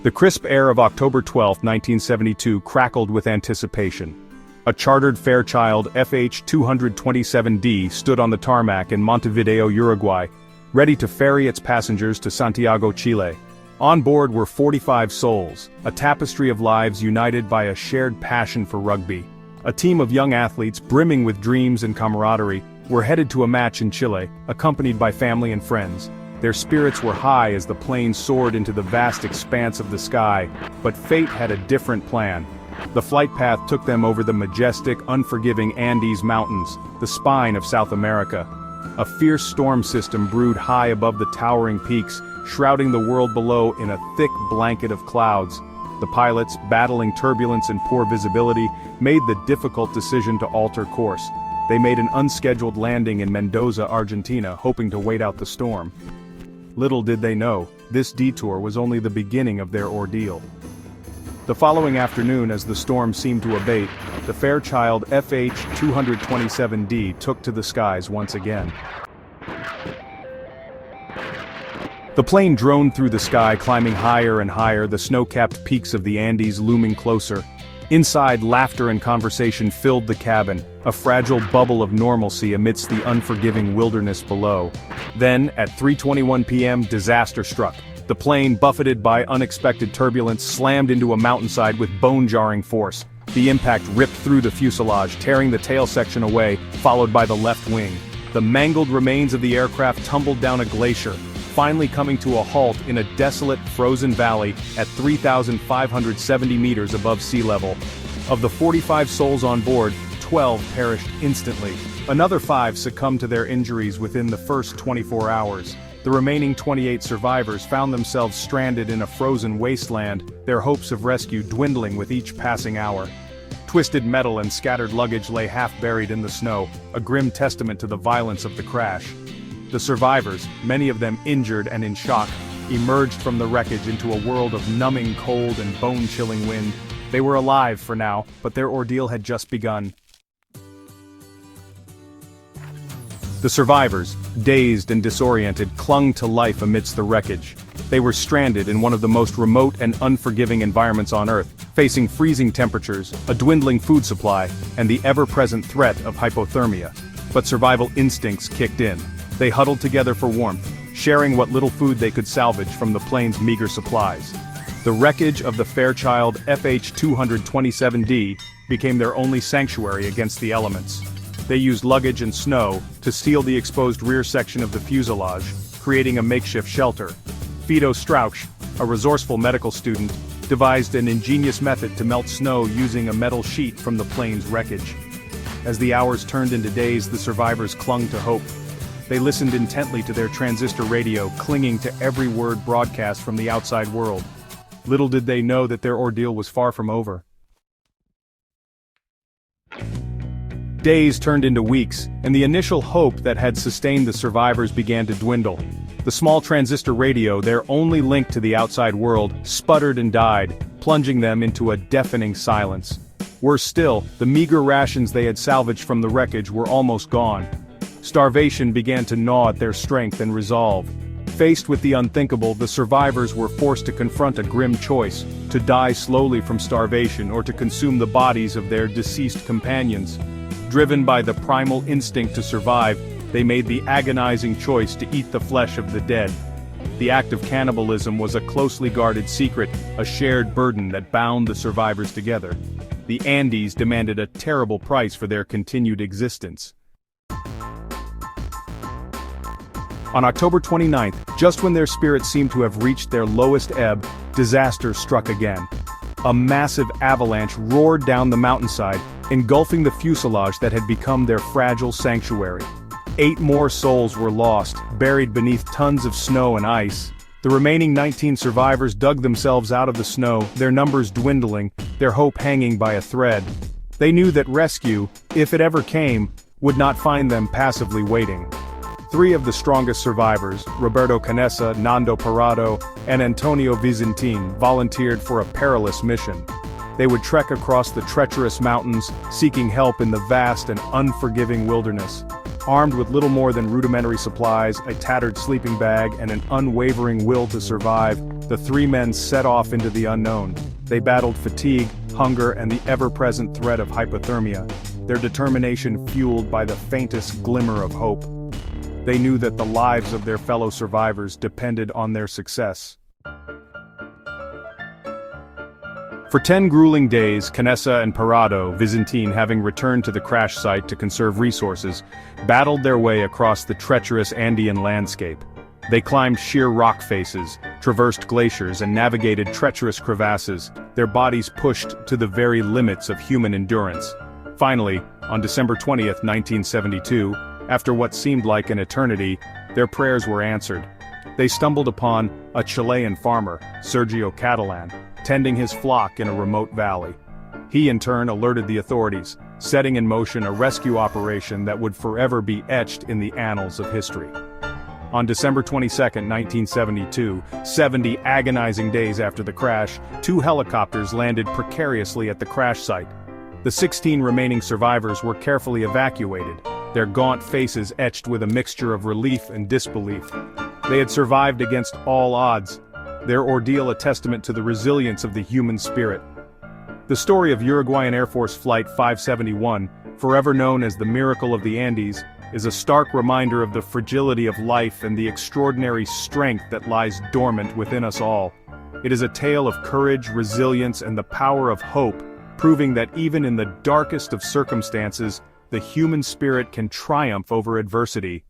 The crisp air of October 12, 1972 crackled with anticipation. A chartered Fairchild FH-227D stood on the tarmac in Montevideo, Uruguay, ready to ferry its passengers to Santiago, Chile. On board were 45 souls, a tapestry of lives united by a shared passion for rugby. A team of young athletes brimming with dreams and camaraderie were headed to a match in Chile, accompanied by family and friends. Their spirits were high as the plane soared into the vast expanse of the sky, but fate had a different plan. The flight path took them over the majestic, unforgiving Andes Mountains, the spine of South America. A fierce storm system brewed high above the towering peaks, shrouding the world below in a thick blanket of clouds. The pilots, battling turbulence and poor visibility, made the difficult decision to alter course. They made an unscheduled landing in Mendoza, Argentina, hoping to wait out the storm. Little did they know, this detour was only the beginning of their ordeal. The following afternoon, as the storm seemed to abate, the Fairchild FH-227D took to the skies once again. The plane droned through the sky, climbing higher and higher, the snow-capped peaks of the Andes looming closer. Inside, laughter and conversation filled the cabin, a fragile bubble of normalcy amidst the unforgiving wilderness below. Then, at 3:21 p.m., disaster struck. The plane, buffeted by unexpected turbulence, slammed into a mountainside with bone-jarring force. The impact ripped through the fuselage, tearing the tail section away, followed by the left wing. The mangled remains of the aircraft tumbled down a glacier, finally coming to a halt in a desolate, frozen valley at 3,570 meters above sea level. Of the 45 souls on board, 12 perished instantly. Another 5 succumbed to their injuries within the first 24 hours. The remaining 28 survivors found themselves stranded in a frozen wasteland, their hopes of rescue dwindling with each passing hour. Twisted metal and scattered luggage lay half-buried in the snow, a grim testament to the violence of the crash. The survivors, many of them injured and in shock, emerged from the wreckage into a world of numbing cold and bone-chilling wind. They were alive for now, but their ordeal had just begun. The survivors, dazed and disoriented, clung to life amidst the wreckage. They were stranded in one of the most remote and unforgiving environments on Earth, facing freezing temperatures, a dwindling food supply, and the ever-present threat of hypothermia. But survival instincts kicked in. They huddled together for warmth, sharing what little food they could salvage from the plane's meager supplies. The wreckage of the Fairchild FH-227D became their only sanctuary against the elements. They used luggage and snow to seal the exposed rear section of the fuselage, creating a makeshift shelter. Fido Strauch, a resourceful medical student, devised an ingenious method to melt snow using a metal sheet from the plane's wreckage. As the hours turned into days, the survivors clung to hope. They listened intently to their transistor radio, clinging to every word broadcast from the outside world. Little did they know that their ordeal was far from over. Days turned into weeks, and the initial hope that had sustained the survivors began to dwindle. The small transistor radio, their only link to the outside world, sputtered and died, plunging them into a deafening silence. Worse still, the meager rations they had salvaged from the wreckage were almost gone. Starvation began to gnaw at their strength and resolve. Faced with the unthinkable, the survivors were forced to confront a grim choice: to die slowly from starvation or to consume the bodies of their deceased companions. Driven by the primal instinct to survive, they made the agonizing choice to eat the flesh of the dead. The act of cannibalism was a closely guarded secret, a shared burden that bound the survivors together. The Andes demanded a terrible price for their continued existence. On October 29th, just when their spirits seemed to have reached their lowest ebb, disaster struck again. A massive avalanche roared down the mountainside, engulfing the fuselage that had become their fragile sanctuary. 8 more souls were lost, buried beneath tons of snow and ice. The remaining 19 survivors dug themselves out of the snow, their numbers dwindling, their hope hanging by a thread. They knew that rescue, if it ever came, would not find them passively waiting. 3 of the strongest survivors, Roberto Canessa, Nando Parado, and Antonio Vicentin, volunteered for a perilous mission. They would trek across the treacherous mountains, seeking help in the vast and unforgiving wilderness. Armed with little more than rudimentary supplies, a tattered sleeping bag, and an unwavering will to survive, the three men set off into the unknown. They battled fatigue, hunger, and the ever-present threat of hypothermia, their determination fueled by the faintest glimmer of hope. They knew that the lives of their fellow survivors depended on their success. For 10 grueling days, Canessa and Parado, Vizintin having returned to the crash site to conserve resources, battled their way across the treacherous Andean landscape. They climbed sheer rock faces, traversed glaciers, and navigated treacherous crevasses, their bodies pushed to the very limits of human endurance. Finally, on December 20, 1972, after what seemed like an eternity, their prayers were answered. They stumbled upon a Chilean farmer, Sergio Catalan, tending his flock in a remote valley. He in turn alerted the authorities, setting in motion a rescue operation that would forever be etched in the annals of history. On December 22, 1972, 70 agonizing days after the crash, 2 helicopters landed precariously at the crash site. The 16 remaining survivors were carefully evacuated, their gaunt faces etched with a mixture of relief and disbelief. They had survived against all odds, their ordeal a testament to the resilience of the human spirit. The story of Uruguayan Air Force Flight 571, forever known as the Miracle of the Andes, is a stark reminder of the fragility of life and the extraordinary strength that lies dormant within us all. It is a tale of courage, resilience, and the power of hope, proving that even in the darkest of circumstances, the human spirit can triumph over adversity.